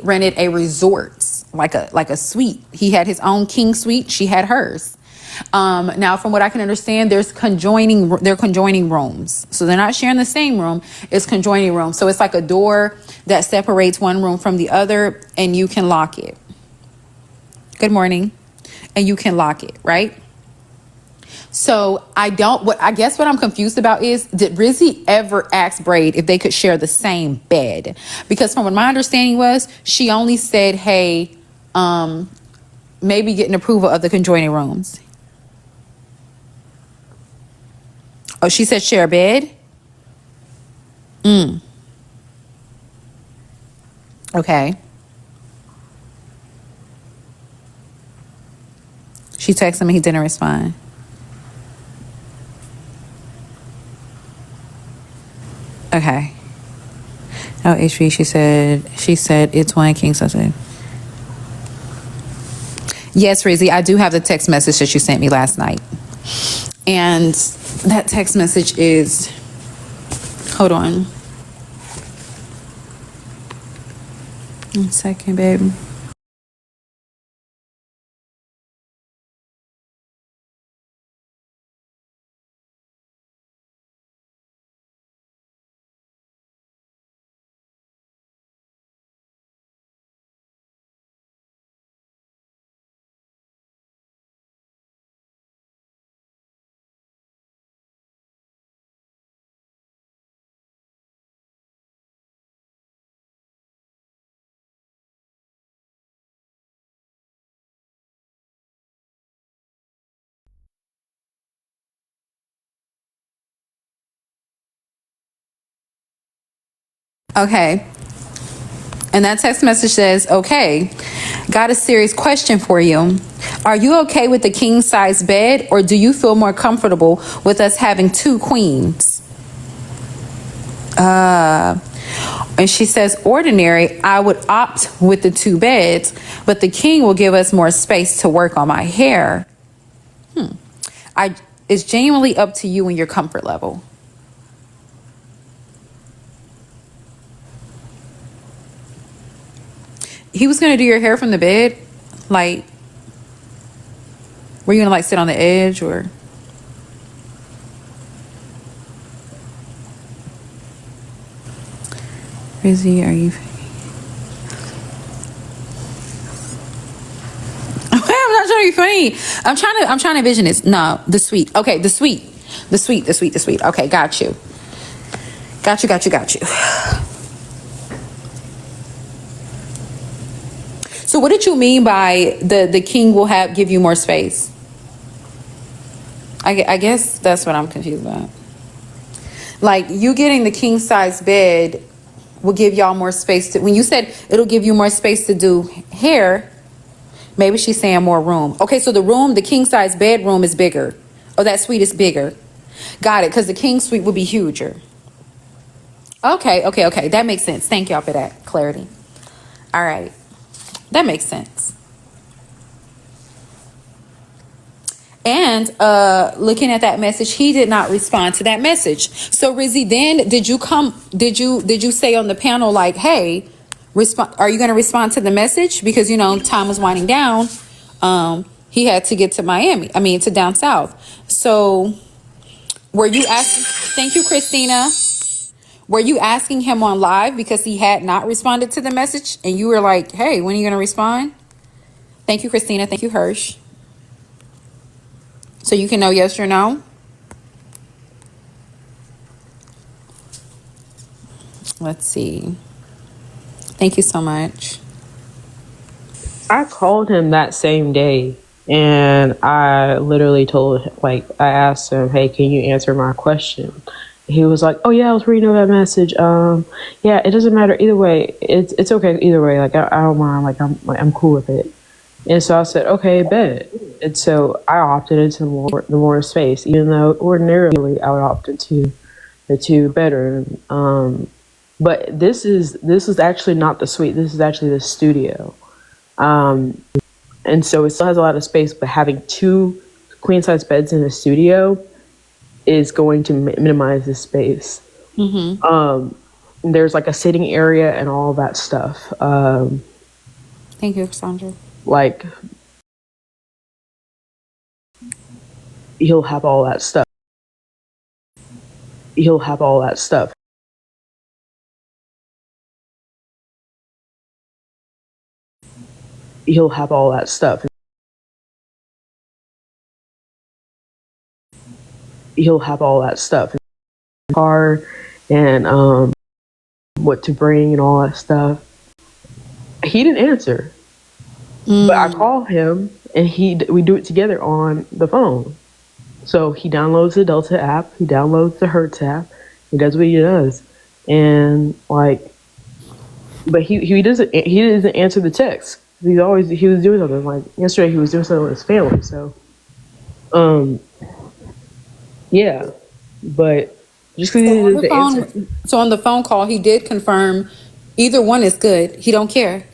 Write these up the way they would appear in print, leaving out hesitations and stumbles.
rented a resort, like a suite. He had his own king suite. She had hers. Now, from what I can understand, they're conjoining rooms. So they're not sharing the same room. It's conjoining rooms. So it's like a door that separates one room from the other, and you can lock it. Good morning. And you can lock it, right? So I guess what I'm confused about is, did Rizzi ever ask Braid if they could share the same bed? Because from what my understanding was, she only said, hey, maybe getting approval of the conjoining rooms. Oh, she said share a bed? Okay. She texted him, he didn't respond. Okay. No, HV, she said it's one king size. Yes, Rizzi, I do have the text message that you sent me last night. And that text message is, hold on. 1 second, babe. Okay. And that text message says, okay, got a serious question for you. Are you okay with the king size bed, or do you feel more comfortable with us having 2 queens? And she says, ordinary, I would opt with the 2 beds, but the king will give us more space to work on my hair. It's genuinely up to you and your comfort level. He was going to do your hair from the bed? Like, were you going to like sit on the edge, or? Rizzi, are you? I'm not trying to be funny. I'm trying to envision this. No, the suite. Okay, the suite. Okay, got you. So what did you mean by the king will give you more space? I guess that's what I'm confused about. Like, you getting the king size bed will give y'all more space when you said it'll give you more space to do hair, maybe she's saying more room. Okay, so the king size bedroom is bigger. Oh, that suite is bigger. Got it, because the king suite will be huger. Okay. That makes sense. Thank y'all for that clarity. All right. That makes sense. And looking at that message, he did not respond to that message. So Rizzi, then did you say on the panel, like, hey, are you going to respond to the message? Because, time was winding down. He had to get to to down south. So were you asking, thank you, Christina. Were you asking him on live because he had not responded to the message, and you were like, hey, when are you going to respond? Thank you, Christina. Thank you, Hirsch. So you can know yes or no. Let's see. Thank you so much. I called him that same day, and I literally I asked him, hey, can you answer my question? He was like, oh yeah, I was reading that message. Yeah, it doesn't matter either way. It's okay either way. Like, I don't mind. I'm cool with it. And so I said, okay, bet. And so I opted into the more space, even though ordinarily I would opt into the 2 bedroom. But this is actually not the suite. This is actually the studio. And so it still has a lot of space, but having 2 queen size beds in the studio is going to minimize the space. there's like a sitting area and all that stuff. Thank you, Cassandra. Like he'll have all that stuff. He'll have all that stuff. He'll have all that stuff. He'll have all that stuff in the car and what to bring and all that stuff. He didn't answer, but I call him and we do it together on the phone. So he downloads the Delta app, he downloads the Hertz app, he does what he does, and like, but he doesn't answer the text. He was doing something. Like yesterday, he was doing something with his family. So, yeah, but just because he didn't answer. So on the phone call, he did confirm either one is good. He don't care.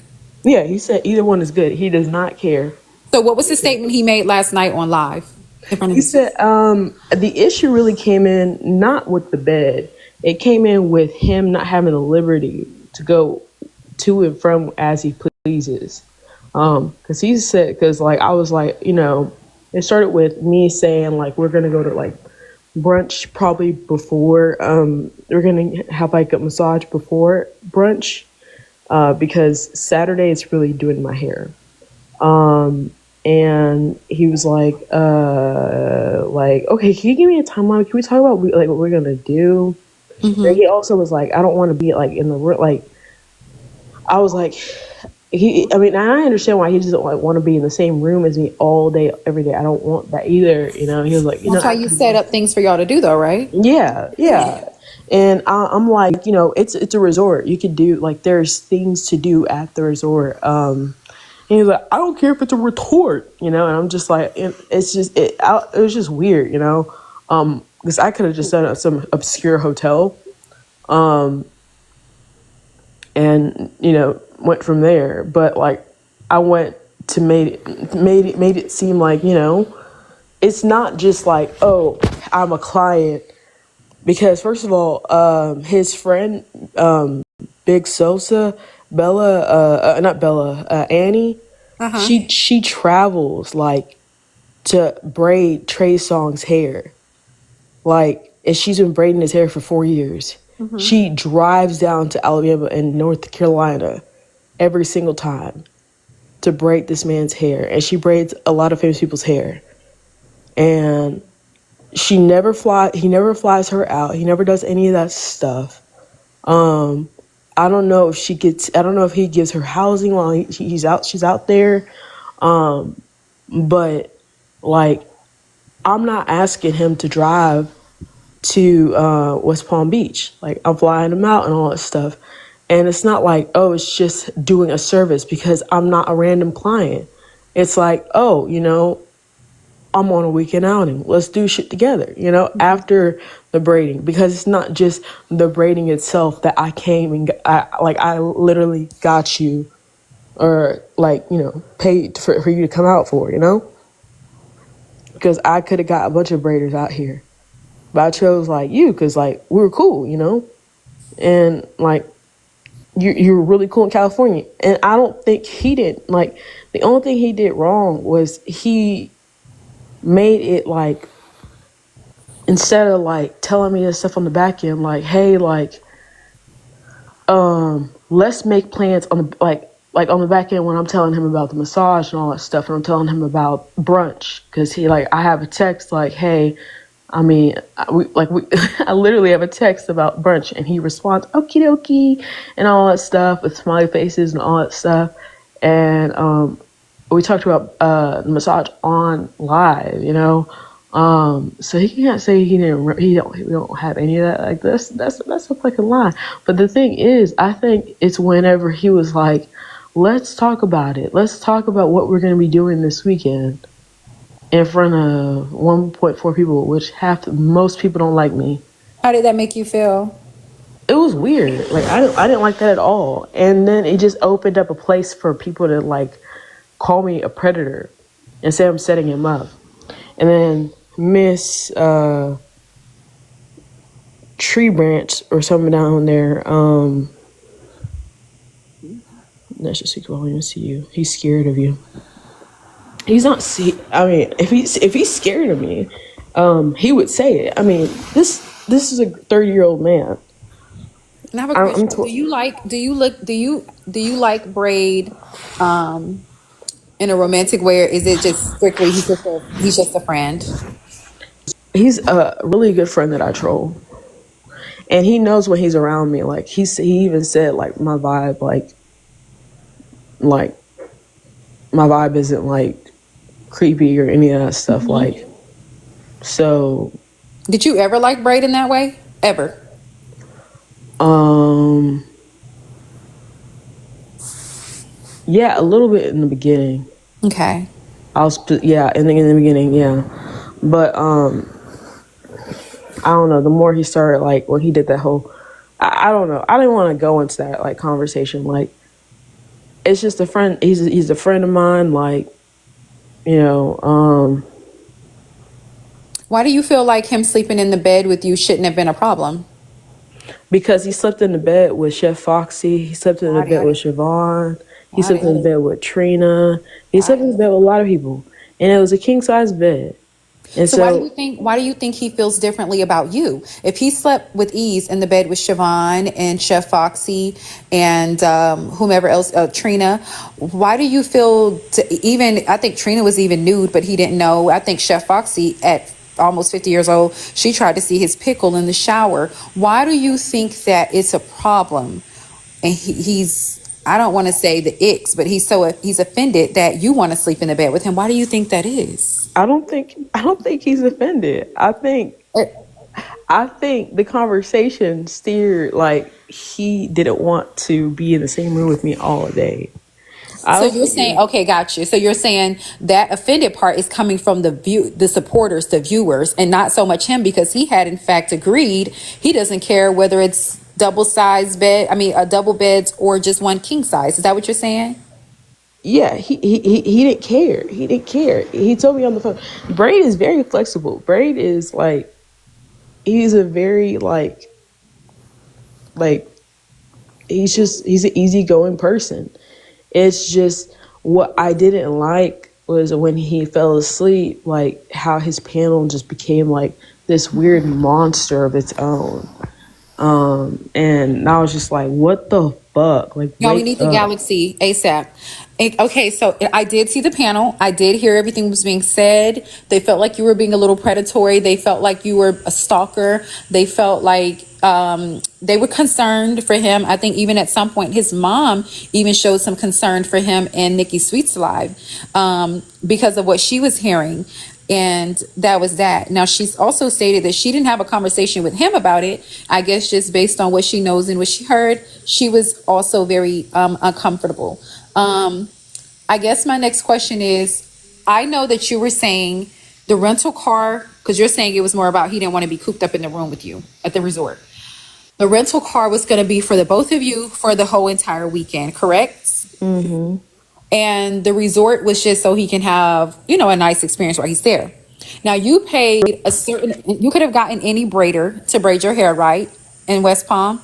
Yeah, he said either one is good. He does not care. So what was the statement he made last night on live? He said the issue really came in not with the bed. It came in with him not having the liberty to go to and from as he pleases. Because he said, because like I was like, you know, it started with me saying like we're gonna go to like brunch probably before. We're gonna have like a massage before brunch because Saturday is really doing my hair. And he was like, okay, can you give me a timeline? Can we talk about like what we're gonna do? Mm-hmm. And he also was like, I don't want to be like in the like. I was like, I understand why he doesn't like want to be in the same room as me all day, every day. I don't want that either. You know, he was like, that's how you set up things for y'all to do, though, right? Yeah. And I'm like, you know, it's a resort. You could do like there's things to do at the resort. And he's like, I don't care if it's a retort, you know. And I'm just like, it was just weird, you know, because I could have just done some obscure hotel, and you know went from there. But like, I went to made it seem like, you know, it's not just like, oh, I'm a client, because first of all, his friend, Big Sosa. Annie, she travels like to braid Trey Songz's hair, like, and she's been braiding his hair for 4 years. Mm-hmm. She drives down to Alabama and North Carolina every single time to braid this man's hair, and she braids a lot of famous people's hair, and he never flies her out. He never does any of that stuff. I don't know if he gives her housing while she's out there. But like, I'm not asking him to drive to West Palm Beach. Like, I'm flying him out and all that stuff. And it's not like, oh, it's just doing a service, because I'm not a random client. It's like, oh, you know, I'm on a weekend outing. Let's do shit together, you know, after the braiding, because it's not just the braiding itself that I came and I literally got you, or like, you know, paid for you to come out for, you know, because I could have got a bunch of braiders out here, but I chose like you because like we were cool, you know, and like you're really cool in California, and I don't think he did. Like, the only thing he did wrong was he made it like, instead of like telling me this stuff on the back end, like, hey, like, let's make plans on the like on the back end, when I'm telling him about the massage and all that stuff, and I'm telling him about brunch, because I have a text like, hey, I literally have a text about brunch, and he responds, okie dokie, and all that stuff with smiley faces and all that stuff, and we talked about the massage on live, you know. So he can't say he don't have any of that. Like, that's a fucking lie. But the thing is, I think it's whenever he was like, let's talk about it. Let's talk about what we're going to be doing this weekend in front of 1.4 people, which most people don't like me. How did that make you feel? It was weird. Like, I didn't like that at all. And then it just opened up a place for people to like call me a predator and say I'm setting him up. And then Miss tree branch or something down there. That should speak volumes to you. He's scared of you. He's not. I mean, if he's scared of me, he would say it. I mean, this is a 30-year-old man. And I have a question. Do you like Braid in a romantic way, or is it just strictly he's just a friend? He's a really good friend that I troll, and he knows when he's around me. Like he even said like my vibe like my vibe isn't like creepy or any of that stuff. Mm-hmm. Like, so. Did you ever like Braid in that way? Ever? Yeah, a little bit in the beginning. Okay. In the beginning, yeah. But I don't know. The more he started, like when he did that whole, I don't know. I didn't want to go into that like conversation. Like, it's just a friend. He's a friend of mine. Like, you know. Why do you feel like him sleeping in the bed with you shouldn't have been a problem? Because he slept in the bed with Chef Foxy. He slept in the bed with Siobhan. He slept in the bed with Trina. He slept in the bed with a lot of people, and it was a king size bed. And so why do you think he feels differently about you? If he slept with ease in the bed with Siobhan and Chef Foxy and whomever else, Trina, why do you feel I think Trina was even nude, but he didn't know. I think Chef Foxy at almost 50 years old, she tried to see his pickle in the shower. Why do you think that it's a problem? And he's, I don't want to say the icks, but he's offended that you want to sleep in the bed with him. Why do you think that is? I don't think he's offended. I think the conversation steered like he didn't want to be in the same room with me all day. So you're saying, okay, got you. So you're saying that offended part is coming from the supporters, the viewers, and not so much him, because he had in fact agreed he doesn't care whether it's double beds or just one king size. Is that what you're saying? Yeah, he didn't care. He didn't care. He told me on the phone. Braid is very flexible. Braid is like, he's a very like he's an easygoing person. It's just what I didn't like was when he fell asleep, like how his panel just became like this weird monster of its own. And I was just like, what the fuck? Like, we need the galaxy ASAP. Okay, so I did see the panel. I did hear everything was being said. They felt like you were being a little predatory. They felt like you were a stalker. They felt like they were concerned for him. I think even at some point his mom even showed some concern for him and Nikki Sweet's live because of what she was hearing. And that was that. Now, she's also stated that she didn't have a conversation with him about it. I guess just based on what she knows and what she heard, she was also very uncomfortable. I guess my next question is, I know that you were saying the rental car, because you're saying it was more about he didn't want to be cooped up in the room with you at the resort. The rental car was going to be for the both of you for the whole entire weekend, correct? Mm-hmm. And the resort was just so he can have, a nice experience while he's there. Now, you paid you could have gotten any braider to braid your hair, right? In West Palm.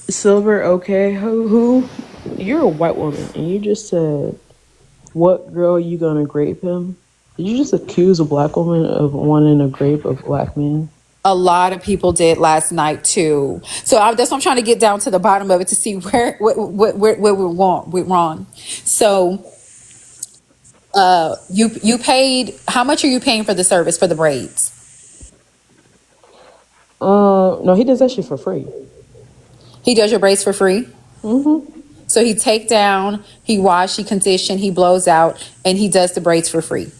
Silver, okay. Who? You're a white woman, and you just said, what girl you gonna grape him? Did you just accuse a black woman of wanting to grape a black man? A lot of people did last night too. So that's what I'm trying to get down to the bottom of it to see where we're wrong. So you paid, how much are you paying for the service for the braids? No, he does that shit for free. He does your braids for free? Mm-hmm. So he take down, he wash, he condition, he blows out, and he does the braids for free.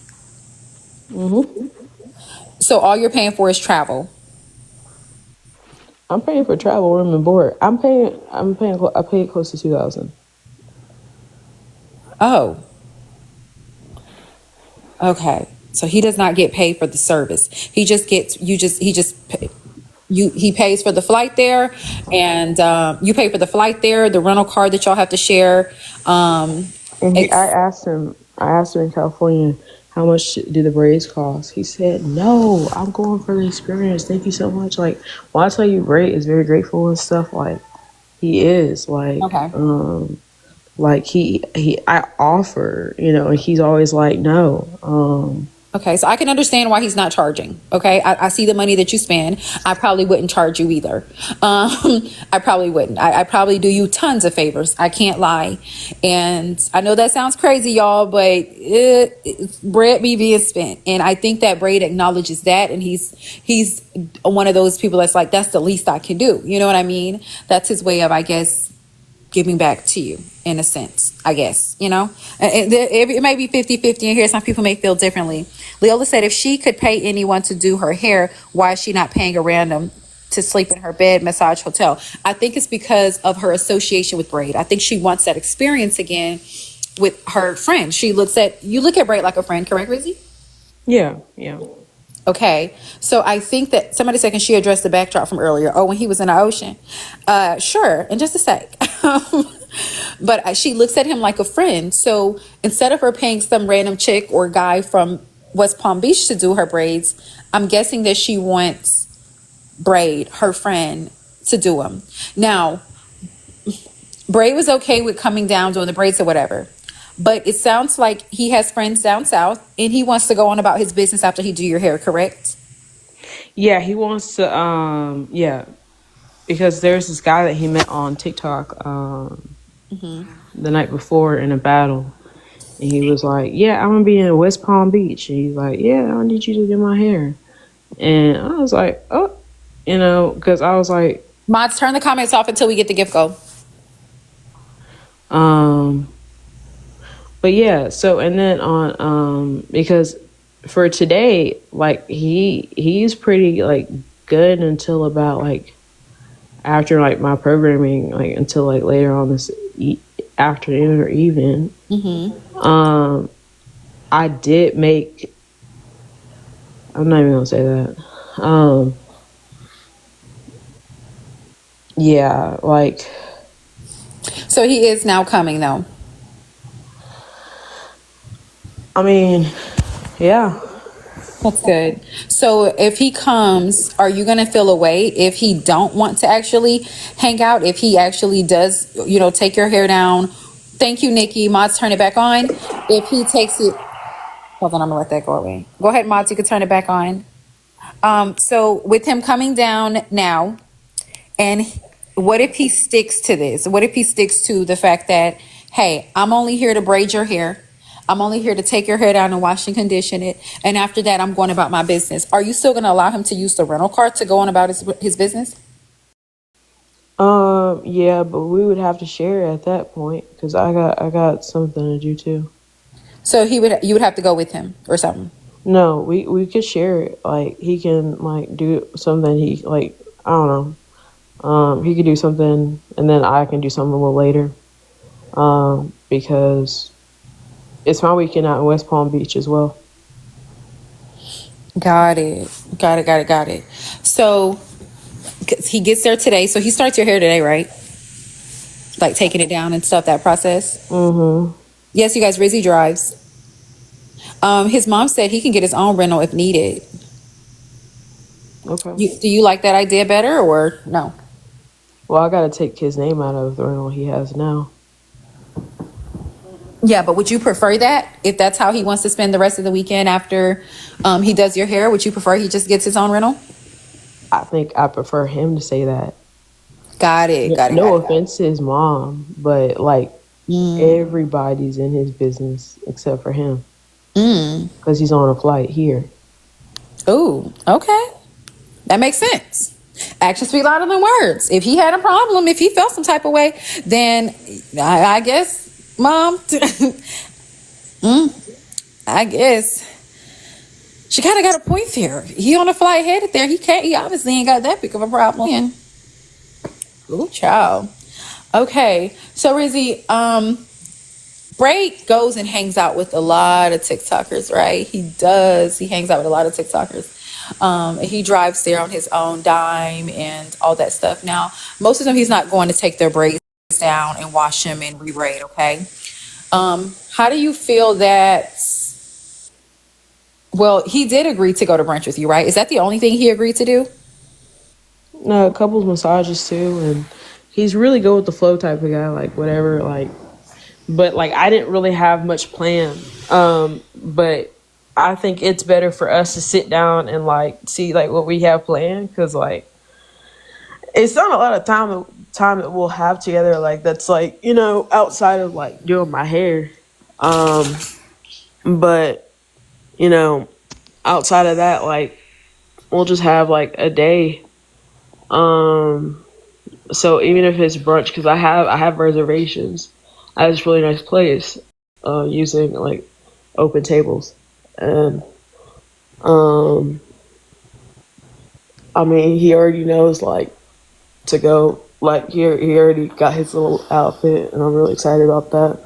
Mm-hmm. So all you're paying for is travel. I'm paying for travel, room, and board. I paid close to $2,000. Oh. Okay. So he does not get paid for the service. He just gets, he pays for the flight there, and you pay for the flight there, the rental car that y'all have to share. And I asked him in California, how much do the braids cost? He said, no, I'm going for the experience. Thank you so much. Like, when I tell you Braid is very grateful and stuff, like, he is. Okay. Like I offer, and he's always like, no. Okay, so I can understand why he's not charging. Okay, I see the money that you spend. I probably wouldn't charge you either. I probably wouldn't. I probably do you tons of favors. I can't lie. And I know that sounds crazy, y'all, but bread be being spent. And I think that Braid acknowledges that. And he's one of those people that's like, that's the least I can do. You know what I mean? That's his way of, I guess, giving back to you in a sense, I guess, it may be 50-50 in here. Some people may feel differently. Leola said if she could pay anyone to do her hair, why is she not paying a random to sleep in her bed massage hotel? I think it's because of her association with Braid. I think she wants that experience again with her friend. You look at Braid like a friend, correct, Rizzy? Yeah, yeah. Okay, so I think that somebody said, can she address the backdrop from earlier? Oh, when he was in the ocean. Sure, in just a sec. But she looks at him like a friend. So instead of her paying some random chick or guy from West Palm Beach to do her braids, I'm guessing that she wants Braid, her friend, to do them. Now, Braid was okay with coming down, doing the braids or whatever. But it sounds like he has friends down south and he wants to go on about his business after he do your hair, correct? Yeah, he wants to yeah, because there's this guy that he met on TikTok the night before in a battle. And he was like, yeah, I'm gonna be in West Palm Beach. And he's like, yeah, I need you to do my hair. And I was like, oh, because I was like, Mods, turn the comments off until we get the gift go. But yeah, so and then on because for today, like he's pretty like good until about like after like my programming, like until like later on this afternoon or evening. I did make. I'm not even gonna say that. Yeah, like. So he is now coming though. I mean, yeah. That's good. So if he comes, are you going to feel away if he don't want to actually hang out? If he actually does, take your hair down. Thank you, Nikki. Mods, turn it back on. If he takes it, hold on, I'm gonna let that go away. Go ahead, Mods, you can turn it back on. So with him coming down now, and what if he sticks to this? What if he sticks to the fact that, hey, I'm only here to braid your hair. I'm only here to take your hair down and wash and condition it. And after that, I'm going about my business. Are you still going to allow him to use the rental car to go on about his business? Yeah, but we would have to share at that point because I got something to do too. So you would have to go with him or something. No, we could share it. Like he can like do something. He like I don't know. He could do something, and then I can do something a little later. Because it's my weekend out in West Palm Beach as well. Got it. So he gets there today. So he starts your hair today, right? Like taking it down and stuff, that process. Yes, you guys, Rizzy drives. His mom said he can get his own rental if needed. Okay. Do you like that idea better or no? Well, I got to take his name out of the rental he has now. Yeah, but would you prefer that if that's how he wants to spend the rest of the weekend after he does your hair? Would you prefer he just gets his own rental? I think I prefer him to say that. Got it. No offense to his mom, but like everybody's in his business except for him because he's on a flight here. Oh, okay. That makes sense. Actions speak louder than words. If he had a problem, if he felt some type of way, then I guess, Mom, I guess she kind of got a point there. He on a flight headed there. He obviously ain't got that big of a problem. Ooh, child. Okay. So Rizzy, Braid goes and hangs out with a lot of TikTokers, right? He does. He hangs out with a lot of TikTokers. He drives there on his own dime and all that stuff. Now, most of them, he's not going to take their braids down and wash them and re-braid, okay? How do you feel that Well, he did agree to go to brunch with you, right? Is that the only thing he agreed to do? No, couples massages too, and he's really good with the flow type of guy, like whatever, like. But like, I didn't really have much planned. But I think it's better for us to sit down and like see like what we have planned, because like it's not a lot of time that we'll have together. Like that's like, you know, outside of like doing my hair. Um, but you know, outside of that, like we'll just have like a day. Um, so even if it's brunch, because I have reservations at this really nice place, using like open tables, and um, I mean he already knows like to go. Like he already got his little outfit, and I'm really excited about that.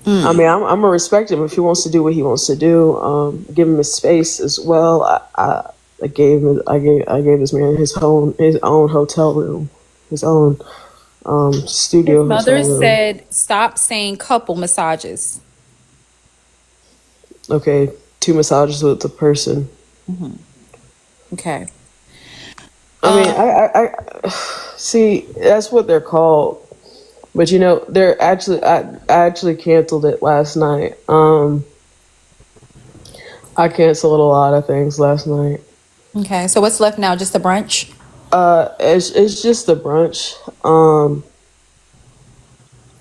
I mean, I'm gonna respect him if he wants to do what he wants to do. Give him his space as well. I gave this man his own hotel room, his own His studio mother hotel room. said, "Stop saying couple massages." Okay, 2 massages with the person. Okay. I mean, I see that's what they're called, but you know, they're actually I actually canceled it last night. I canceled a lot of things last night. Okay. So what's left now? Just a brunch. It's just a brunch.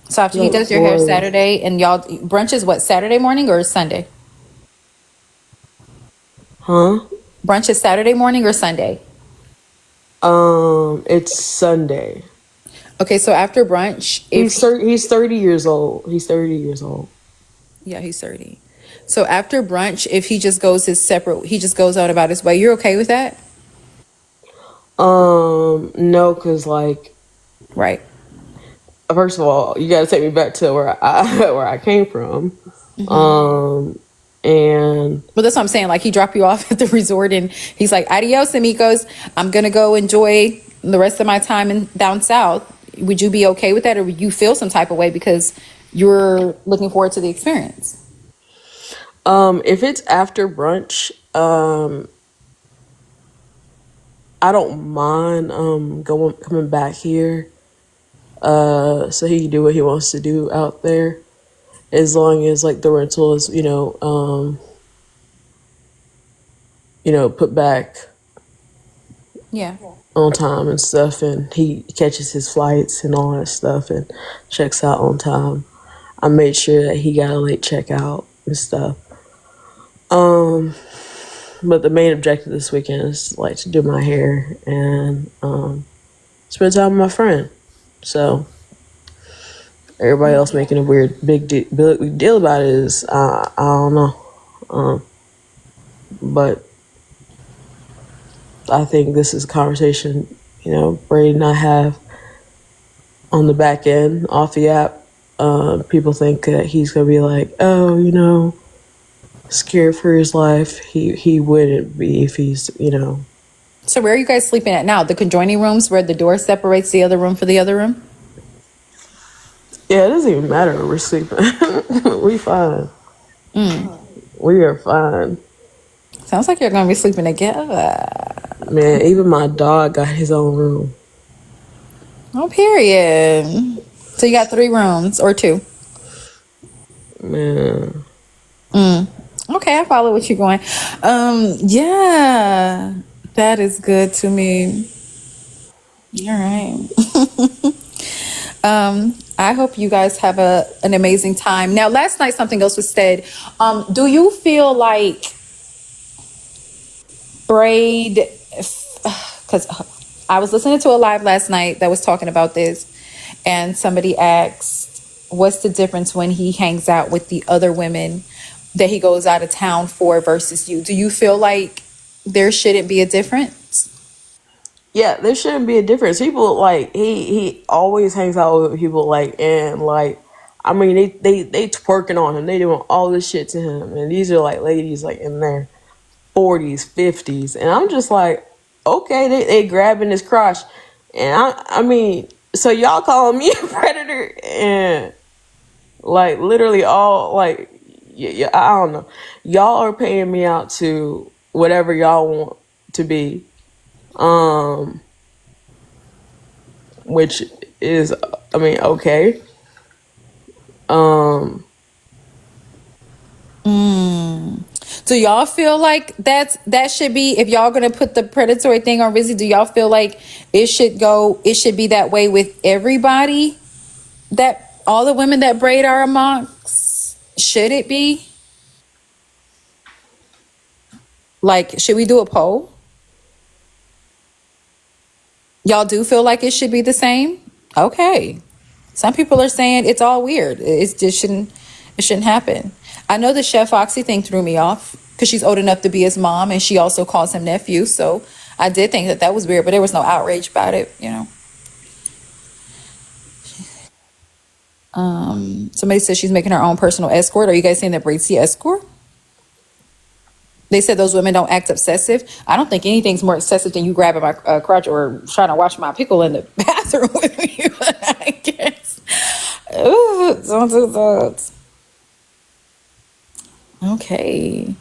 So after he Like does your hair for Saturday, and y'all brunch is what, Saturday morning or Sunday? huh? Brunch is Saturday morning or Sunday? It's Sunday. Okay. So after brunch, if He's 30 years old. He's 30 years old. yeah, he's 30. So after brunch, if he just goes his separate, he just goes out about his way. You're okay with that, No, cause like right? first of all, you got to take me back to where I where I came from. And Well, that's what I'm saying. Like he dropped you off at the resort, and he's like, "Adios, amigos. I'm gonna go enjoy the rest of my time in down south." Would you be okay with that, or would you feel some type of way because you're looking forward to the experience? if it's after brunch, I don't mind going coming back here. So he can do what he wants to do out there, as long as like the rental is, put back Yeah. on time and stuff, and he catches his flights and all that stuff and checks out on time. I made sure that he got a late checkout and stuff. But the main objective this weekend is like to do my hair and spend time with my friend. So everybody else making a weird big deal about it is I don't know. But I think this is a conversation, Braid and I have on the back end off the app. People think that he's gonna be like, oh, scared for his life. He wouldn't be if he's. So where are you guys sleeping at now? The conjoining rooms where the door separates the other room for the other room? Yeah, it doesn't even matter where we're sleeping. We fine. We are fine. Sounds like you're gonna be sleeping together. Man, even my dog got his own room. Oh, period. So you got 3 rooms or 2? Man. Okay, I follow what you're going. Yeah, that is good to me. All right. I hope you guys have an amazing time. Now, last night something else was said. Do you feel like Braid? Because I was listening to a live last night that was talking about this, and somebody asked, "What's the difference when he hangs out with the other women that he goes out of town for versus you?" Do you feel like there shouldn't be a difference? Yeah, there shouldn't be a difference. People like he always hangs out with people like, and like, I mean they twerking on him. They doing all this shit to him, and these are like ladies like in their 40s, 50s, and I'm just like, okay, they grabbing his crotch, and I mean, so y'all calling me a predator, and like literally all like yeah, I don't know. Y'all are paying me out to whatever y'all want to be, um, which is, I mean, okay. Um, Do y'all feel like that should be, if y'all gonna put the predatory thing on Rizzy, do y'all feel like it should be that way with everybody, that all the women that Braid are amongst? Should it be? Like, should we do a poll? Y'all do feel like it should be the same? Okay. Some people are saying it's all weird. It shouldn't happen. I know the Chef Foxy thing threw me off because she's old enough to be his mom and she also calls him nephew. So I did think that was weird, but there was no outrage about it, you know. Somebody said she's making her own personal escort. Are you guys saying that Braid's the escort? They said those women don't act obsessive. I don't think anything's more excessive than you grabbing my crotch or trying to wash my pickle in the bathroom with me. I guess. Ooh, don't do that. Okay.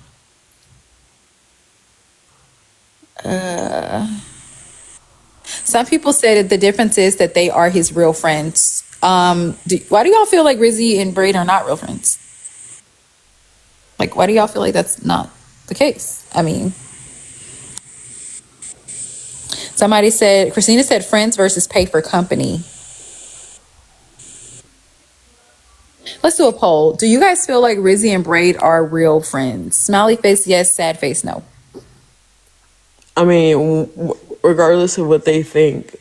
Some people said that the difference is that they are his real friends. Why do y'all feel like Rizzy and Braid are not real friends? Like, why do y'all feel like that's not the case? I mean, Christina said friends versus pay for company. Let's do a poll. Do you guys feel like Rizzy and Braid are real friends? Smiley face, yes. Sad face, no. I mean, regardless of what they think,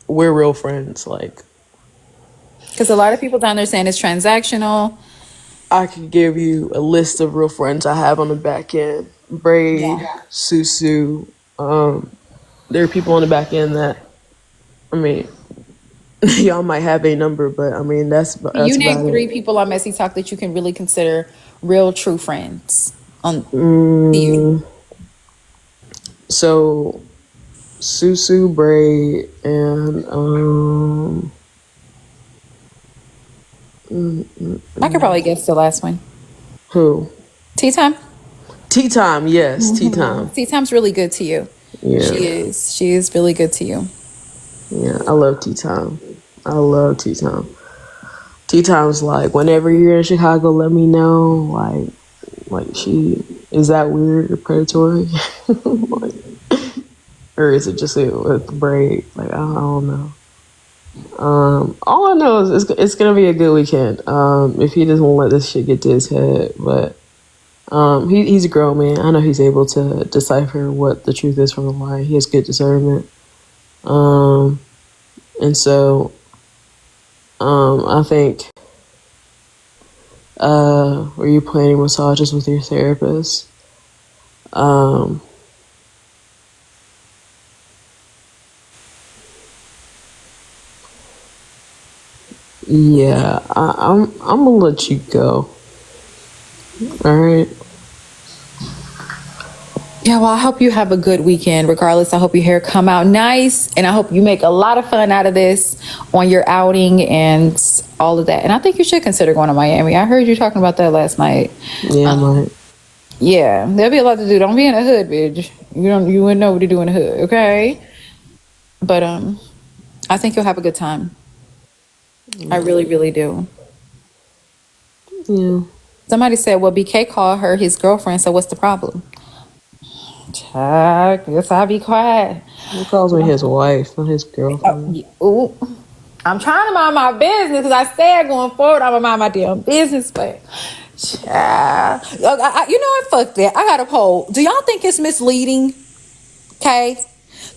we're real friends. Like, Because a lot of people down there saying it's transactional. I could give you a list of real friends I have on the back end. Braid, Yeah. Susu. There are people on the back end that, I mean, y'all might have a number, but I mean, that's You name about three it. people on Messy Talk that you can really consider real, true friends on to you. Mm, so, Susu, Braid, and, I could probably guess the last one. who? Tea Time? Tea Time, yes, Tea Time. Tea Time's really good to you. Yeah, She is. She is really good to you. yeah, I love Tea Time. I love Tea Time. Tea Time's like, whenever you're in Chicago, let me know. Like she is that weird or predatory, like, or is it just with Braid? Like I don't know. All I know is it's gonna be a good weekend. If he doesn't let this shit get to his head, but he's a grown man. I know he's able to decipher what the truth is from the lie. He has good discernment. Um, and so I think were you planning massages with your therapist? Um, yeah, I'm gonna let you go. All right. Yeah, well, I hope you have a good weekend. Regardless, I hope your hair come out nice, and I hope you make a lot of fun out of this on your outing and all of that. And I think you should consider going to Miami. I heard you talking about that last night. Yeah, Um, yeah, there'll be a lot to do. Don't be in the hood, bitch. You wouldn't know what to do in the hood, okay? But I think you'll have a good time. I really, really do. yeah. Somebody said, well, BK called her his girlfriend, so what's the problem? Child, guess I'll be quiet. He calls me his wife, not his girlfriend. Ooh, I'm trying to mind my business because I said going forward I'm gonna mind my damn business, but child. You know what? Fuck that. I got a poll. Do y'all think it's misleading, okay,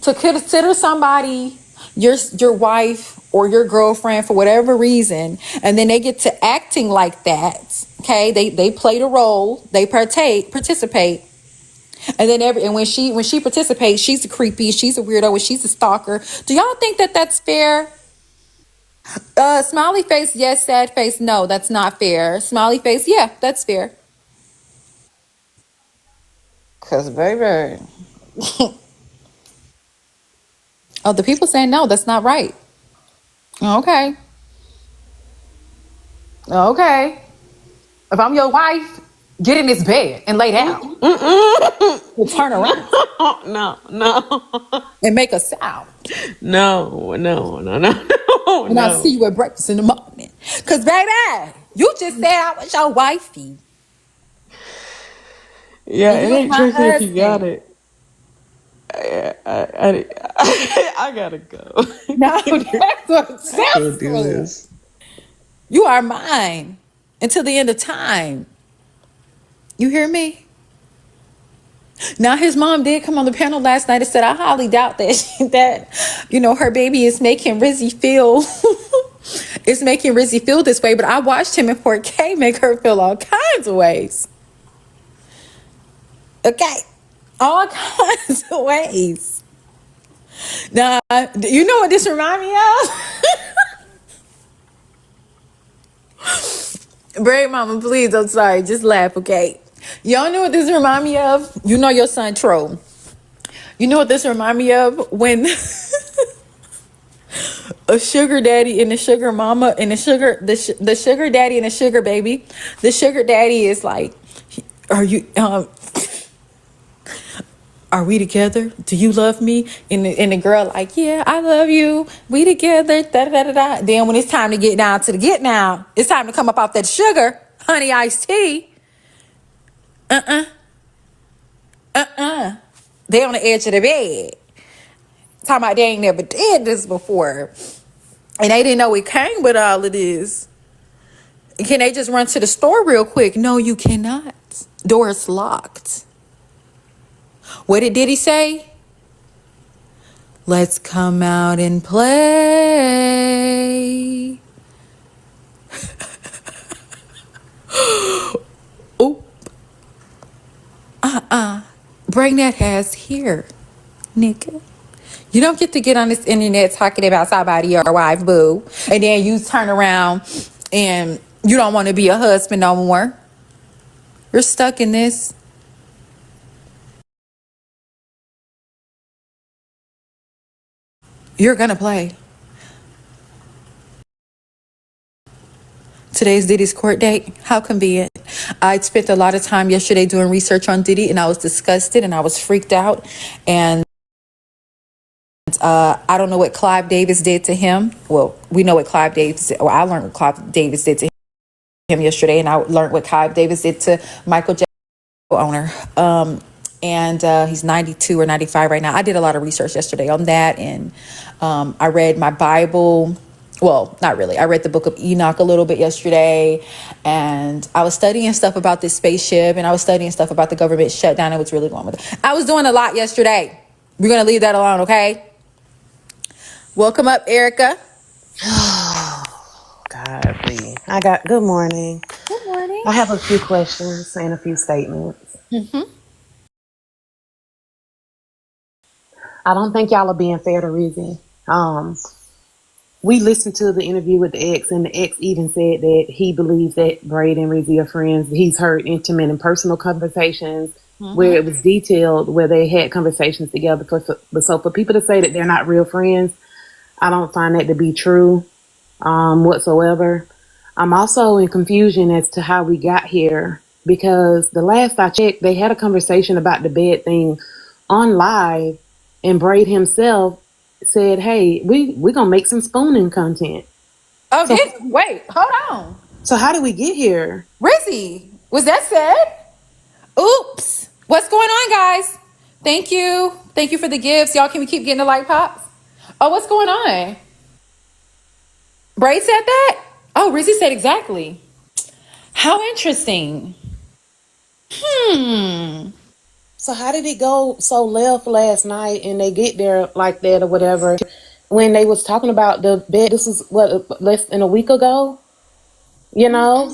to consider somebody your wife or your girlfriend for whatever reason, and then they get to acting like that? Okay, they play the role, they participate. And then when she participates, she's a creepy, she's a weirdo, and she's a stalker. Do y'all think that that's fair? Smiley face, yes. Sad face, no. That's not fair. Smiley face, yeah, that's fair. Cause baby, oh, the people saying no, that's not right. Okay, okay. If I'm your wife, get in this bed and lay down. And turn around No. and make a sound. No. And I'll see you at breakfast in the morning. Because, baby, you just said I was your wifey. Yeah, And it you was ain't my tricky if you got husband. it. I gotta go. No, that's what it I can't sounds do like. this. You are mine until the end of time. You hear me? Now his mom did come on the panel last night and said, I highly doubt that her baby is making Rizzi feel is making Rizzi feel this way. But I watched him in 4K make her feel all kinds of ways. Okay. All kinds of ways. Now, you know what this reminds me of? Braid mama, please, I'm sorry. Just laugh, okay? Y'all know what this remind me of? You know your son Tro. You know what this remind me of? When a sugar daddy and a sugar mama and the sugar daddy and a sugar baby. The sugar daddy is like, are we together? Do you love me? And the girl like, yeah, I love you. We together. Da da da da. Then when it's time to get down to the get now, it's time to come up off that sugar, honey iced tea. They on the edge of the bed. Talking about they ain't never did this before. And they didn't know it came with all of this. Can they just run to the store real quick? No, you cannot. Door's locked. What did he say? Let's come out and play. Oh. Bring that ass here, nigga. You don't get to get on this internet talking about somebody your wife, boo. And then you turn around and you don't want to be a husband no more. You're stuck in this. You're gonna play. Today's Diddy's court date. How convenient. I spent a lot of time yesterday doing research on Diddy and I was disgusted and I was freaked out. And I don't know what Clive Davis did to him. Well, we know what Clive Davis did. Well, I learned what Clive Davis did to him yesterday, and I learned what Clive Davis did to Michael Jackson owner. And he's 92 or 95 right now. I did a lot of research yesterday on that, and I read my Bible. Well, not really. I read the book of Enoch a little bit yesterday, and I was studying stuff about this spaceship, and I was studying stuff about the government shutdown and what's really going on with it. I was doing a lot yesterday. We're going to leave that alone, okay? Welcome up, Erica. Godly. Good morning. Good morning. I have a few questions and a few statements. I don't think y'all are being fair to Rizzi. We listened to the interview with the ex, and the ex even said that he believes that Braid and Rizzi are friends. He's heard intimate and personal conversations where it was detailed, where they had conversations together. So for people to say that they're not real friends, I don't find that to be true whatsoever. I'm also in confusion as to how we got here, because the last I checked, they had a conversation about the bed thing on live, and Braid himself said, hey, we're going to make some spooning content. Oh, wait, hold on. So how did we get here? Rizzi, was that said? Oops. What's going on, guys? Thank you. Thank you for the gifts. Y'all, can we keep getting the light pops? Oh, what's going on? Braid said that? Oh, Rizzi said exactly. How interesting. So how did it go so left last night and they get there like that or whatever? When they was talking about the bed, this was less than a week ago, you know?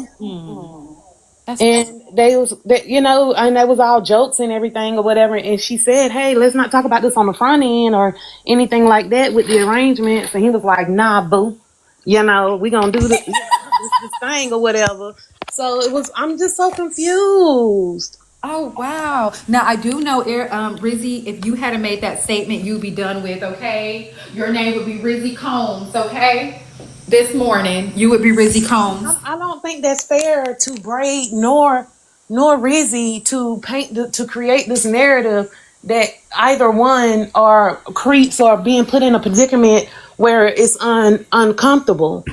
And and that was all jokes and everything or whatever. And she said, hey, let's not talk about this on the front end or anything like that with the arrangements. And he was like, nah, boo, we gonna do this thing or whatever. So I'm just so confused. Oh, wow. Now, I do know, Rizzi, if you hadn't made that statement, you'd be done with, okay? Your name would be Rizzi Combs, okay? this morning, you would be Rizzy Combs. I don't think that's fair to Braid nor Rizzy to to create this narrative that either one are creeps or being put in a predicament where it's uncomfortable.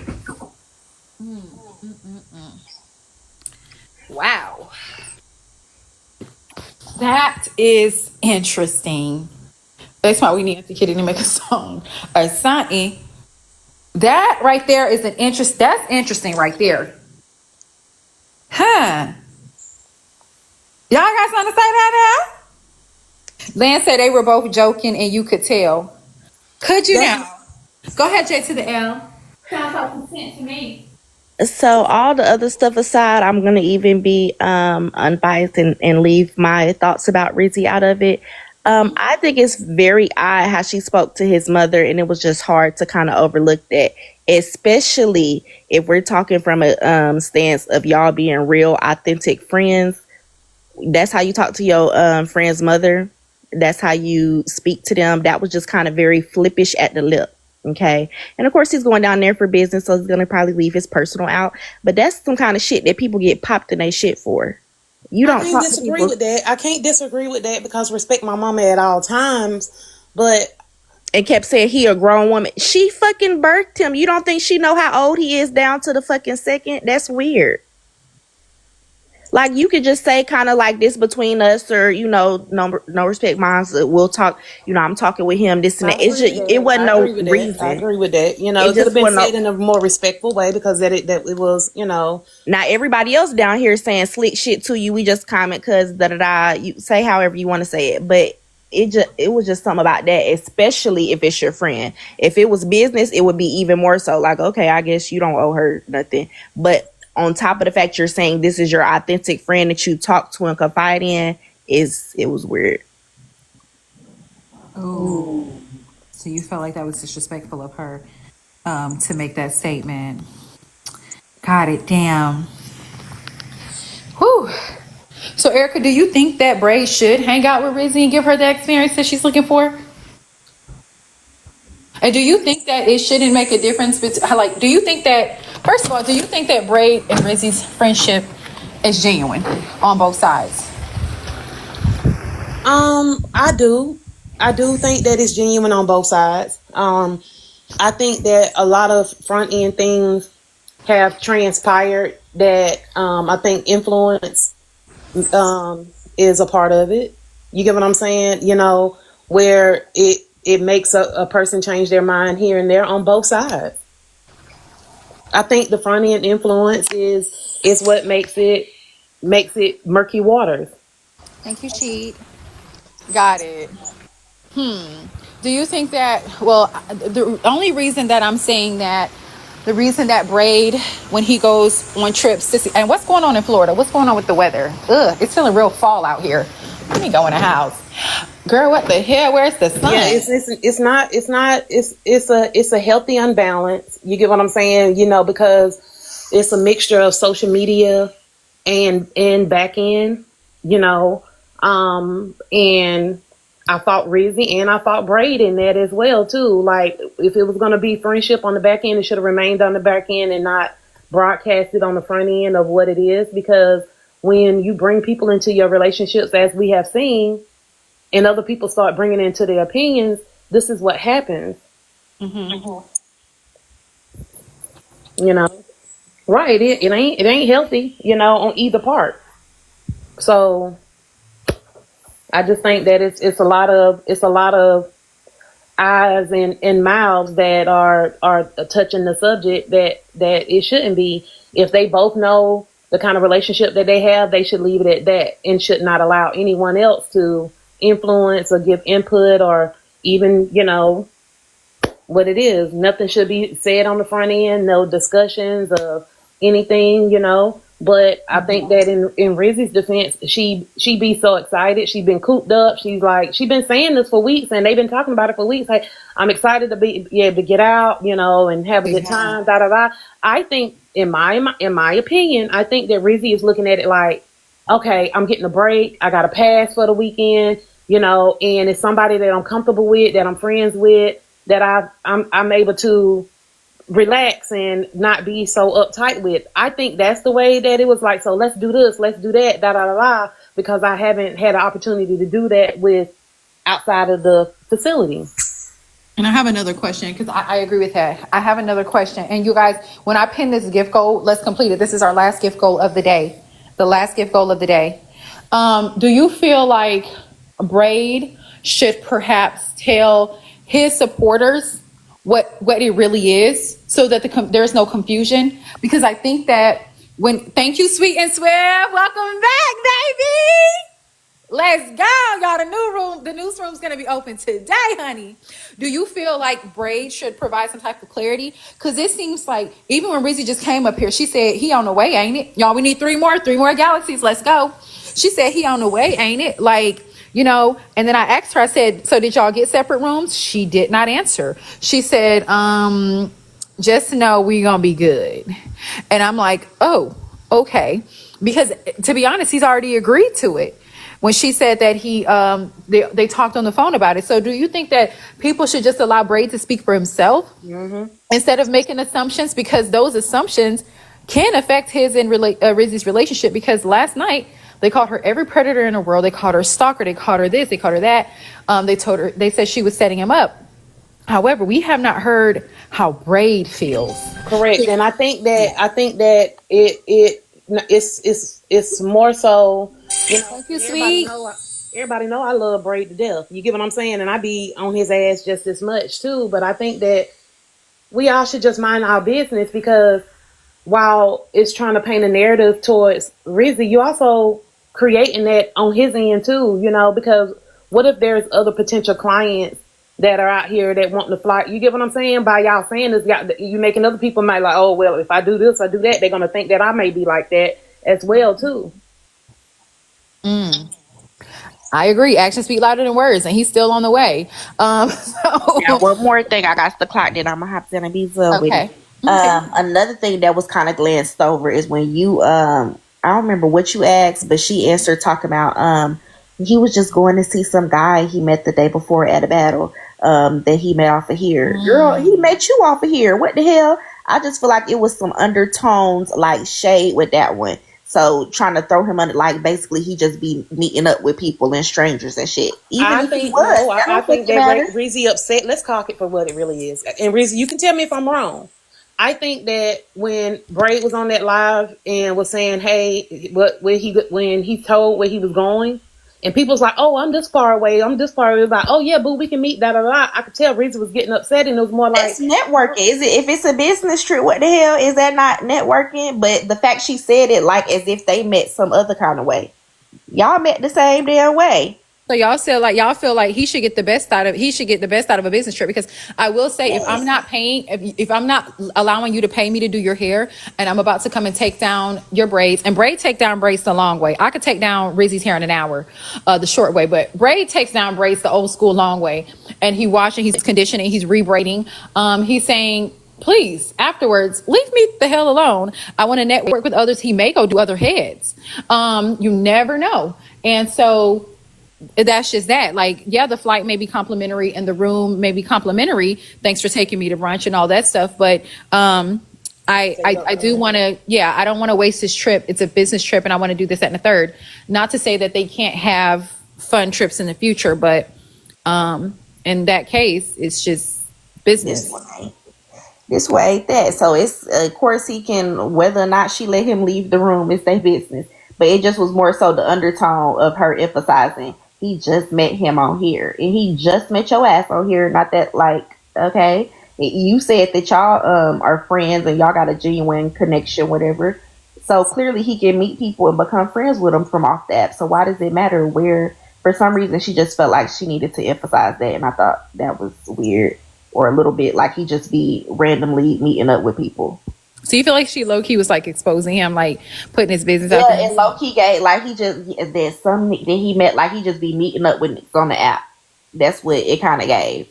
Wow. That is interesting. That's why we need to Kitty to make a song or something. That right there is that's interesting right there. Huh. Y'all got something to say about that? Lance said they were both joking and you could tell. Could you now? Go ahead, J to the L. Sounds like consent to me. So all the other stuff aside, I'm gonna even be unbiased and leave my thoughts about Rizzy out of it. I think it's very odd how she spoke to his mother, and it was just hard to kind of overlook that, especially if we're talking from a stance of y'all being real, authentic friends. That's how you talk to your friend's mother. That's how you speak to them. That was just kind of very flippish at the lip. Okay. And of course, he's going down there for business, so he's going to probably leave his personal out. But that's some kind of shit that people get popped in their shit for. You don't I can't disagree with that. I can't disagree with that because respect my mama at all times. But and kept saying he a grown woman. She fucking birthed him. You don't think she know how old he is down to the fucking second? That's weird. Like, you could just say kind of like this between us, or, you know, no respect, moms. We'll talk, you know, I'm talking with him, this and that. It's just, it wasn't no reason. I agree with that. You know, it could have been said in a more respectful way because that it was, you know. Now, everybody else down here saying slick shit to you. We just comment because da-da-da. You say however you want to say it. But it was just something about that, especially if it's your friend. If it was business, it would be even more so. Like, okay, I guess you don't owe her nothing. But on top of the fact you're saying this is your authentic friend that you talk to and confide in, it was weird. Oh, so you felt like that was disrespectful of her to make that statement. Got it. Damn. Whew. So Erica, do you think that Braid should hang out with Rizzy and give her the experience that she's looking for? And do you think that it shouldn't make a difference between, like, do you think that, first of all, do you think that Braid and Rizzy's friendship is genuine on both sides? I do think that it's genuine on both sides. I think that a lot of front end things have transpired that I think influence is a part of it. You get what I'm saying? You know, where it makes a person change their mind here and there on both sides. I think the front end influence is what makes it murky waters. Thank you, Cheat. Got it. Do you think that, well, the only reason that I'm saying that, the reason that Braid, when he goes on trips to see, and what's going on in Florida? What's going on with the weather? Ugh, it's feeling real fall out here. Let me go in the house. Girl, what the hell? Where's the sun? Yeah, it's a healthy unbalance. You get what I'm saying? You know, because it's a mixture of social media and back end, you know. And I thought Rizzy and I thought Braid in that as well too. Like, if it was gonna be friendship on the back end, it should have remained on the back end and not broadcasted on the front end of what it is, because when you bring people into your relationships, as we have seen, and other people start bringing into their opinions, this is what happens. Mm-hmm. You know, right? It ain't healthy, you know, on either part. So I just think that it's a lot of eyes and mouths that are touching the subject that it shouldn't be. If they both know the kind of relationship that they have, they should leave it at that and should not allow anyone else to influence or give input or even, you know, what it is. Nothing should be said on the front end, no discussions of anything, you know. But I think that in Rizzy's defense, she be so excited. She's been cooped up. She's been saying this for weeks, and they've been talking about it for weeks. Like, I'm excited to be able to get out, you know, and have a good time. Da da da. I think, in my opinion, I think that Rizzy is looking at it like, okay, I'm getting a break. I got a pass for the weekend, you know, and it's somebody that I'm comfortable with, that I'm friends with, that I'm able to relax and not be so uptight with. I think that's the way that it was like, so let's do this, let's do that, da da da da, because I haven't had an opportunity to do that with outside of the facility. And I have another question because I agree with that. I have another question. And you guys, when I pin this gift goal, let's complete it. This is our last gift goal of the day. The last gift goal of the day. Do you feel like Braid should perhaps tell his supporters what it really is so that there's no confusion? Because I think that thank you, Sweet and Swift. Welcome back, baby. Let's go, y'all. The newsroom's gonna be open today, honey. Do you feel like Braid should provide some type of clarity? Because it seems like even when Rizzi just came up here, she said he on the way, ain't it? Y'all, we need three more galaxies. Let's go. She said he on the way, ain't it? Like, you know. And then I asked her. I said, so did y'all get separate rooms? She did not answer. She said, just know we gonna be good. And I'm like, oh, okay. Because to be honest, he's already agreed to it. When she said that they talked on the phone about it. So do you think that people should just allow Braid to speak for himself instead of making assumptions? Because those assumptions can affect his and Rizzi's relationship. Because last night they called her every predator in the world. They called her a stalker. They called her this. They called her that. They said she was setting him up. However, we have not heard how Braid feels. Correct. And I think that it's more so, you know, thank you, Sweet. Everybody know I love Braid to death. You get what I'm saying? And I be on his ass just as much too. But I think that we all should just mind our business, because while it's trying to paint a narrative towards Rizzi, you also creating that on his end too, you know, because what if there's other potential clients that are out here that want to fly? You get what I'm saying? By y'all saying this, you making other people might like, oh, well, if I do this, I do that, they're going to think that I may be like that as well too. I agree. Actions speak louder than words, and he's still on the way. Now, one more thing, I got the clock that I'm gonna have to be with. Okay. Another thing that was kind of glanced over is when you I don't remember what you asked, but she answered talking about he was just going to see some guy he met the day before at a battle that he met off of here. Girl, he met you off of here. What the hell? I just feel like it was some undertones, like shade with that one. So trying to throw him under, like basically he just be meeting up with people and strangers and shit. I think that Rizzi upset. Let's clock it for what it really is. And Rizzi, you can tell me if I'm wrong. I think that when Braid was on that live and was saying, hey, when he told where he was going, and people was like, oh, I'm this far away. It was like, oh yeah, boo, we can meet, da da da. I could tell Rizzi was getting upset, and it was more like, it's networking. Is it? If it's a business trip, what the hell is that not networking? But the fact she said it like as if they met some other kind of way. Y'all met the same damn way. So y'all feel like he should get the best out of a business trip. Because I will say, yes, if I'm not allowing you to pay me to do your hair, and I'm about to come and take down your braids, and Braid take down braids the long way. I could take down Rizzi's hair in an hour, the short way, but Braid takes down braids the old school long way. And he washing, he's conditioning, he's rebraiding. He's saying, please, afterwards, leave me the hell alone. I want to network with others. He may go do other heads. You never know. And so that's just that. Like, yeah, the flight may be complimentary and the room may be complimentary. Thanks for taking me to brunch and all that stuff. But I do want to, I don't want to waste this trip. It's a business trip, and I want to do this, that, and the third. Not to say that they can't have fun trips in the future, but in that case, it's just business. This way, that. So it's, of course, he can, whether or not she let him leave the room, it's their business. But it just was more so the undertone of her emphasizing he just met him on here, and he just met your ass on here. Not that, like, okay, you said that y'all are friends and y'all got a genuine connection, whatever. So clearly he can meet people and become friends with them from off the app. So why does it matter where? For some reason, she just felt like she needed to emphasize that, and I thought that was weird, or a little bit like he just be randomly meeting up with people. So you feel like she low key was like exposing him, like putting his business out there? Yeah, and low key gay, like there's some that he met, like he just be meeting up with niggas on the app. That's what it kind of gave.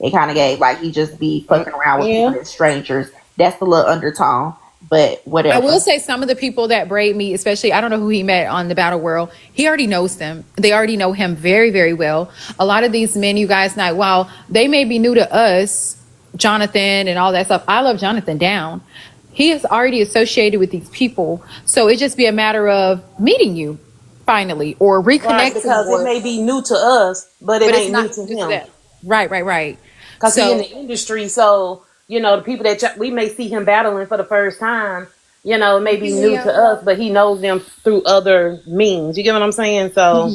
It kind of gave like he just be fucking around with people and strangers. That's the little undertone. But whatever. I will say some of the people that Braid meet, especially, I don't know who he met on the Battle World. He already knows them. They already know him very, very well. A lot of these men, you guys, while they may be new to us, Jonathan and all that stuff. I love Jonathan down. He is already associated with these people, so it just be a matter of meeting you finally or Right, reconnecting. because it may be new to us, but it But it's ain't new not to just him. that. Right. Because he in So the industry, so, the people that we may see him battling for the first time, it may be new to us, but he knows them through other means. You get what I'm saying? So,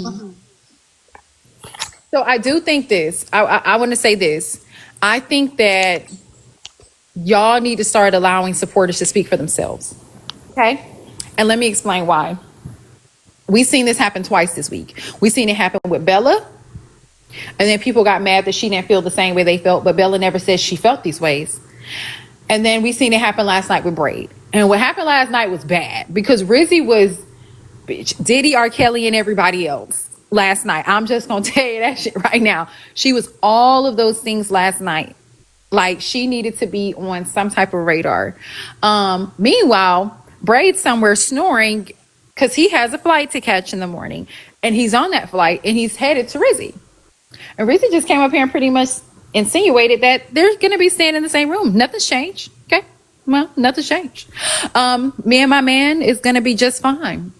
So I do think this. I want to say this. I think that y'all need to start allowing supporters to speak for themselves. Okay? And let me explain why. We've seen this happen twice this week. We've seen it happen with Bella, and then people got mad that she didn't feel the same way they felt, but Bella never said she felt these ways. And then we seen it happen last night with Braid. And what happened last night was bad because Rizzi was Diddy, R. Kelly, and everybody else last night. I'm just gonna tell you that shit right now. She was all of those things last night. Like she needed to be on some type of radar. Meanwhile, Braid's somewhere snoring because he has a flight to catch in the morning, and he's on that flight and he's headed to Rizzi. And Rizzi just came up here and pretty much insinuated that they're gonna be staying in the same room. Nothing's changed. Okay, well, nothing's changed. Me and my man is gonna be just fine.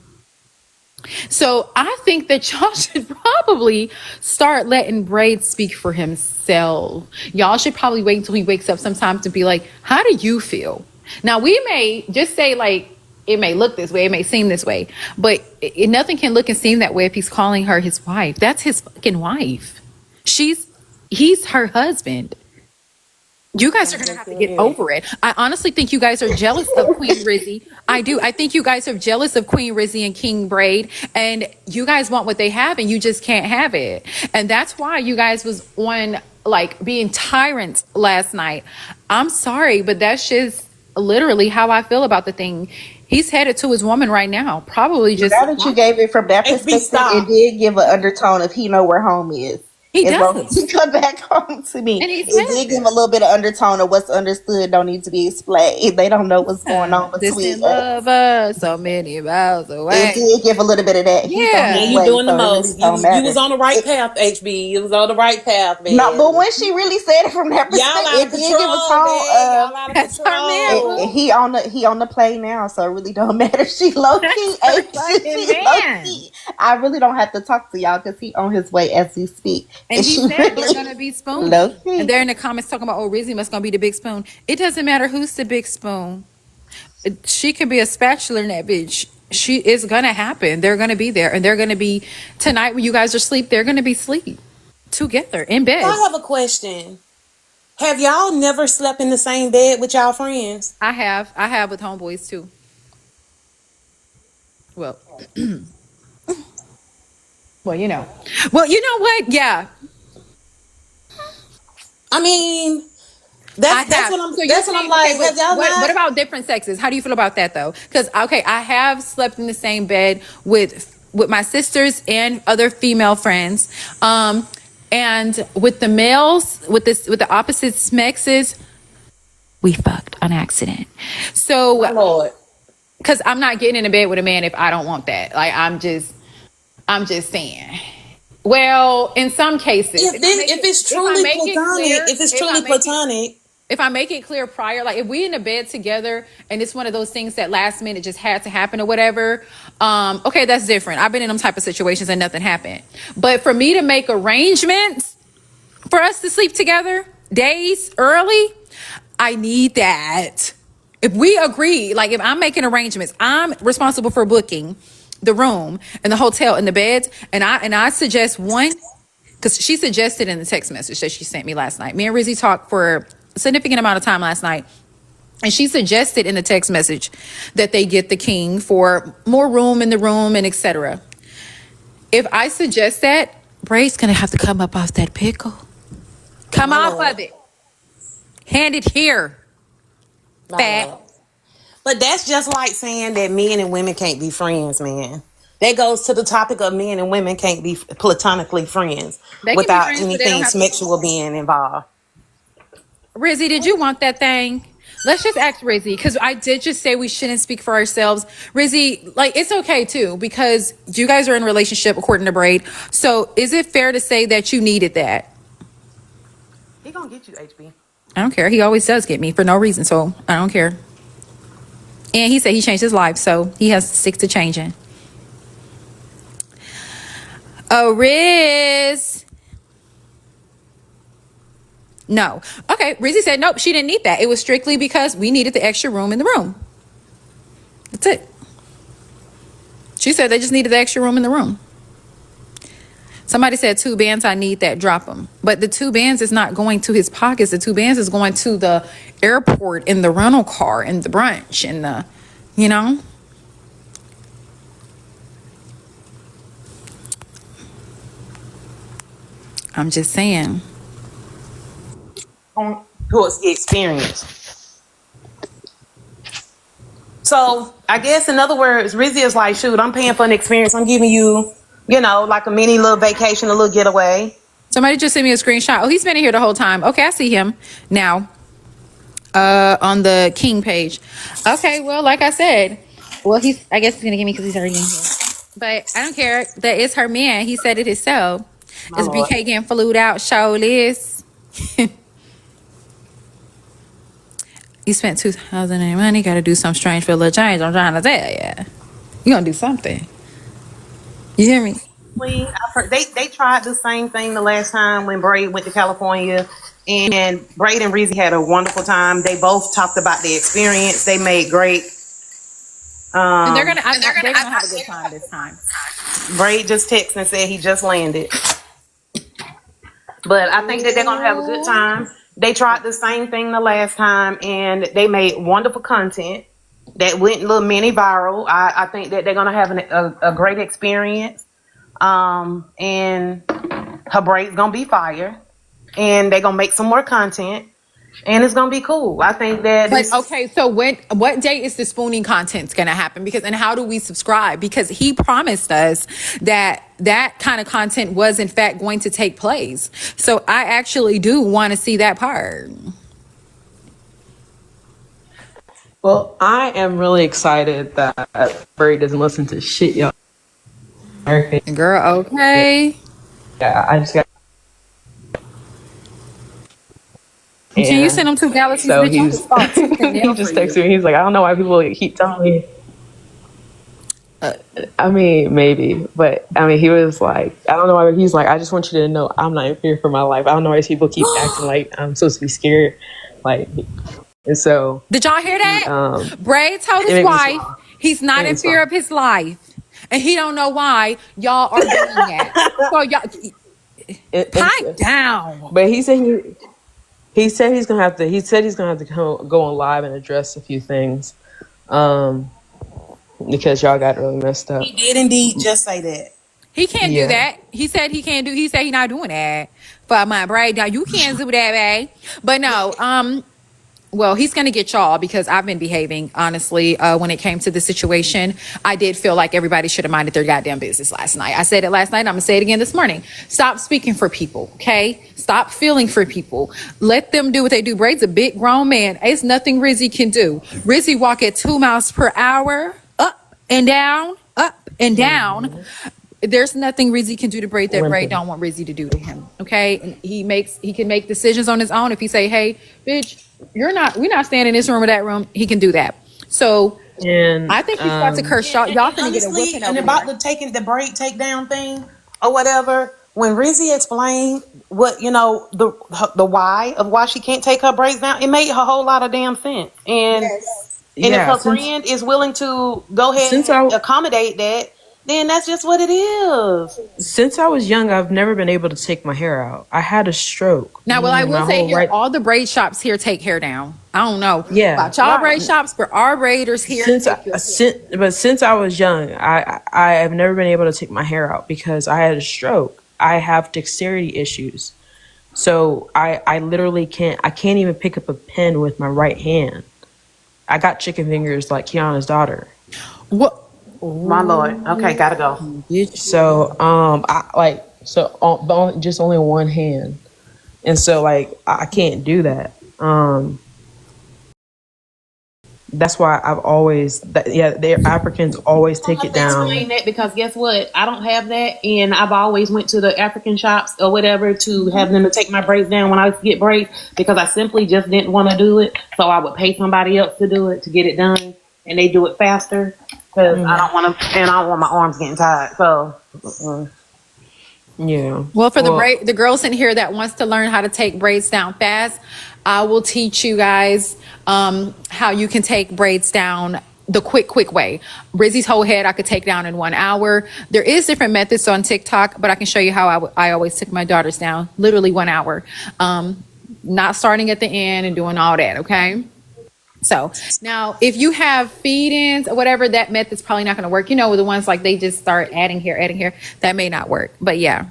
So I think that y'all should probably start letting Braid speak for himself. Y'all should probably wait until he wakes up sometime to be like, how do you feel? Now we may just say like, it may look this way, it may seem this way, but nothing can look and seem that way if he's calling her his wife. That's his fucking wife. He's her husband. You guys are going to have to get over it. I honestly think you guys are jealous of Queen Rizzi. I do. I think you guys are jealous of Queen Rizzi and King Braid, and you guys want what they have, and you just can't have it. And that's why you guys was on like being tyrants last night. I'm sorry, but that's just literally how I feel about the thing. He's headed to his woman right now. Probably just. Now that you gave it from that perspective, it did give an undertone of he know where home is. He as long does. as he come back home to me. And It did give a little bit of undertone of what's understood don't need to be explained. They don't know what's going on between us. So many miles away. It did give a little bit of that. Yeah, you doing the most. You was on the right path, HB. You was on the right path, man. No, but when she really said it from that perspective, it did give a tone of that's her man. He on the play now, so it really don't matter. She low key, I really don't have to talk to y'all because he on his way as we speak. And he said really, they're gonna be spoon. And they're in the comments talking about, oh, Rizzi must gonna be the big spoon. It doesn't matter who's the big spoon. She could be a spatula in that bitch. She is gonna happen. They're gonna be there, and they're gonna be tonight when you guys are asleep. They're gonna be asleep together in bed. I have a question. Have y'all never slept in the same bed with y'all friends? I have with homeboys too. Well, you know what? Yeah. I mean, that's what I'm. So that's what I'm like. Okay, what about different sexes? How do you feel about that though? Because I have slept in the same bed with my sisters and other female friends, and with the males, with the opposite sexes, we fucked on accident. So, my Lord, because I'm not getting in a bed with a man if I don't want that. Like I'm just saying. Well, in some cases, if it's truly platonic, if I make it clear prior, like if we in a bed together and it's one of those things that last minute just had to happen or whatever, okay, that's different. I've been in them type of situations and nothing happened. But for me to make arrangements for us to sleep together days early, I need that. If we agree, like if I'm making arrangements, I'm responsible for booking the room and the hotel and the beds, and I suggest one, because she suggested in the text message that she sent me last night. Me and Rizzi talked for a significant amount of time last night, and she suggested in the text message that they get the king for more room in the room and etc. If I suggest that, Braid's gonna have to come up off that pickle. Come off of it. Hand it here. Fat. But that's just like saying that men and women can't be friends, man. That goes to the topic of men and women can't be platonically friends without anything sexual being involved. Rizzi, did you want that thing? Let's just ask Rizzi, because I did just say we shouldn't speak for ourselves. Rizzi, like, it's okay too, because you guys are in a relationship according to Braid. So is it fair to say that you needed that? He gonna get you, HB. I don't care. He always does get me for no reason, so I don't care. And he said he changed his life, so he has to stick to changing. Oh, Riz. No. Okay, Rizzy said nope, she didn't need that. It was strictly because we needed the extra room in the room. That's it. She said they just needed the extra room in the room. Somebody said 2 bands, I need that, drop them. But the 2 bands is not going to his pockets. The 2 bands is going to the airport, in the rental car, in the brunch, in the, you know. I'm just saying. Towards the experience. So I guess in other words, Rizzy is like, shoot, I'm paying for an experience. I'm giving you, you know, like a mini little vacation, a little getaway. Somebody just sent me a screenshot. Oh, he's been in here the whole time. Okay, I see him now. On the King page. Okay, well, like I said, well, I guess he's gonna give me because he's already in here. But I don't care. That is her man. He said it himself. Is BK getting flued out? Show this. You spent $2,000 in money. Got to do something strange for a little change. I'm trying to tell you. You gonna do something. You hear me? They tried the same thing the last time when Braid went to California, and Braid and Rizzy had a wonderful time. They both talked about the experience. They made great. And they're gonna have a good time this time. Braid just texted and said he just landed, but I think that they're gonna have a good time. They tried the same thing the last time, and they made wonderful content that went a little mini viral. I think that they're gonna have a great experience. And her braid's gonna be fire, and they're gonna make some more content, and it's gonna be cool. I think that. But okay, so what day is the spooning content's gonna happen? Because, and how do we subscribe? Because he promised us that kind of content was in fact going to take place. So I actually do want to see that part. Well, I am really excited that Braid doesn't listen to shit, y'all. Girl, okay. Yeah, I just got. Can you send them to Galaxy? So he just texted me. He's like, I don't know why people keep telling me. I mean, maybe, but I mean, he was like, I don't know why. He's like, I just want you to know I'm not in fear for my life. I don't know why people keep acting like I'm supposed to be scared. Like, and so. Did y'all hear that? Braid told his wife he's not in fear of his life. And he don't know why y'all are doing that. So y'all pipe down. But he said he's gonna have to go on live and address a few things, because y'all got really messed up. He did indeed just say that. He can't do that. He said he can't do. He said he's not doing that. But my Braid, now you can't do that, babe. But no, well, he's going to get y'all because I've been behaving, honestly, when it came to the situation. I did feel like everybody should have minded their goddamn business last night. I said it last night. I'm going to say it again this morning. Stop speaking for people, okay? Stop feeling for people. Let them do what they do. Braid's a big grown man. It's nothing Rizzy can do. Rizzy walk at 2 miles per hour, up and down, up and down. Mm-hmm. There's nothing Rizzy can do to Braid that Braid don't want Rizzy to do to him, okay? And he can make decisions on his own. If he say, hey, bitch, we're not staying in this room or that room, he can do that. So I think he's about to curse y'all. Y'all gonna get a whipping over about the Braid takedown thing or whatever. When Rizzy explained what, you know, the why of why she can't take her braids down, it made a whole lot of damn sense. And if her friend is willing to go ahead and accommodate that, then that's just what it is. Since I was young, I've never been able to take my hair out. I had a stroke. Now, well, I will say here, all the braid shops here take hair down. I don't know about y'all braid shops, but our braiders here. Since I was young, I have never been able to take my hair out because I had a stroke. I have dexterity issues. So I literally can't even pick up a pen with my right hand. I got chicken fingers like Kiana's daughter. What? My Lord. Okay, gotta go. So just only one hand, and so like I can't do that. That's why I've always, they're Africans always take it down. Explain that because guess what? I don't have that, and I've always went to the African shops or whatever to have them to take my braids down when I used to get braids because I simply just didn't want to do it. So I would pay somebody else to do it to get it done, and they do it faster because I don't want to, and I don't want my arms getting tired. So. Yeah. Well, for the girls in here that wants to learn how to take braids down fast, I will teach you guys how you can take braids down the quick way. Rizzi's whole head I could take down in 1 hour. There is different methods on TikTok, but I can show you how I always took my daughters down, literally 1 hour. Not starting at the end and doing all that, okay? So now if you have feed-ins or whatever, that method's probably not going to work. You know, the ones like they just start adding here, that may not work. But yeah.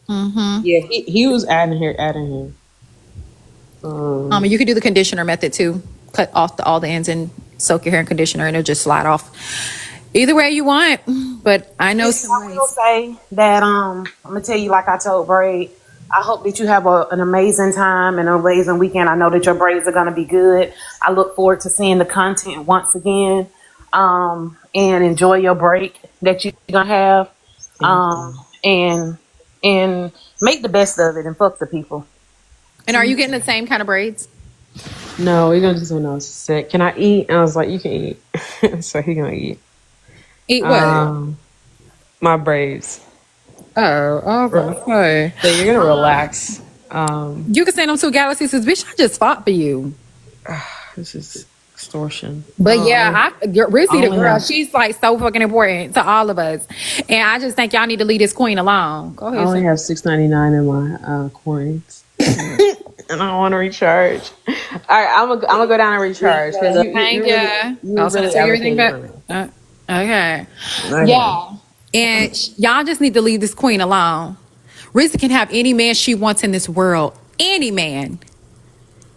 Yeah, he was adding here. You could do the conditioner method too. Cut off all the ends and soak your hair in conditioner and it'll just slide off. Either way you want. But I know some ways. I will say that I'm gonna tell you like I told Braid. I hope that you have an amazing time and an amazing weekend. I know that your braids are going to be good. I look forward to seeing the content once again, and enjoy your break that you're going to have, and make the best of it and fuck the people. And are you getting the same kind of braids? No, we're going to do something else. Said, can I eat? And I was like, you can eat. So he going to eat. Eat what? My braids. Oh, okay. So you're gonna relax. You can send them to Galaxy says, bitch, I just fought for you. This is extortion. But Rizzi, the girl, she's like so fucking important to all of us. And I just think y'all need to leave this queen alone. Go ahead. I only have $6.99 in my coins. And I don't want to recharge. All right, I'm gonna go down and recharge. Thank you. I'll send it to everything back. Okay. Yeah. And y'all just need to leave this queen alone. Rizzi can have any man she wants in this world. Any man.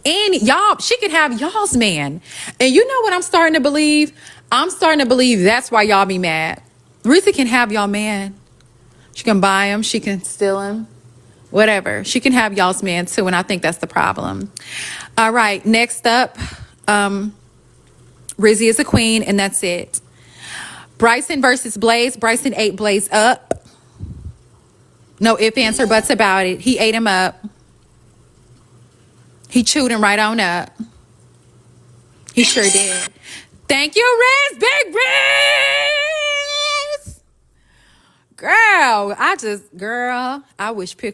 Y'all, she could have y'all's man. And you know what I'm starting to believe? I'm starting to believe that's why y'all be mad. Rizzi can have y'all man. She can buy him. She can steal him. Whatever. She can have y'all's man too. And I think that's the problem. All right. Next up, Rizzi is a queen and that's it. Bryson versus Blaze. Bryson ate Blaze up. No ifs, ands, or buts about it. He ate him up. He chewed him right on up. He sure did. Thank you, Riz. Big Riz. Girl, I wish Pick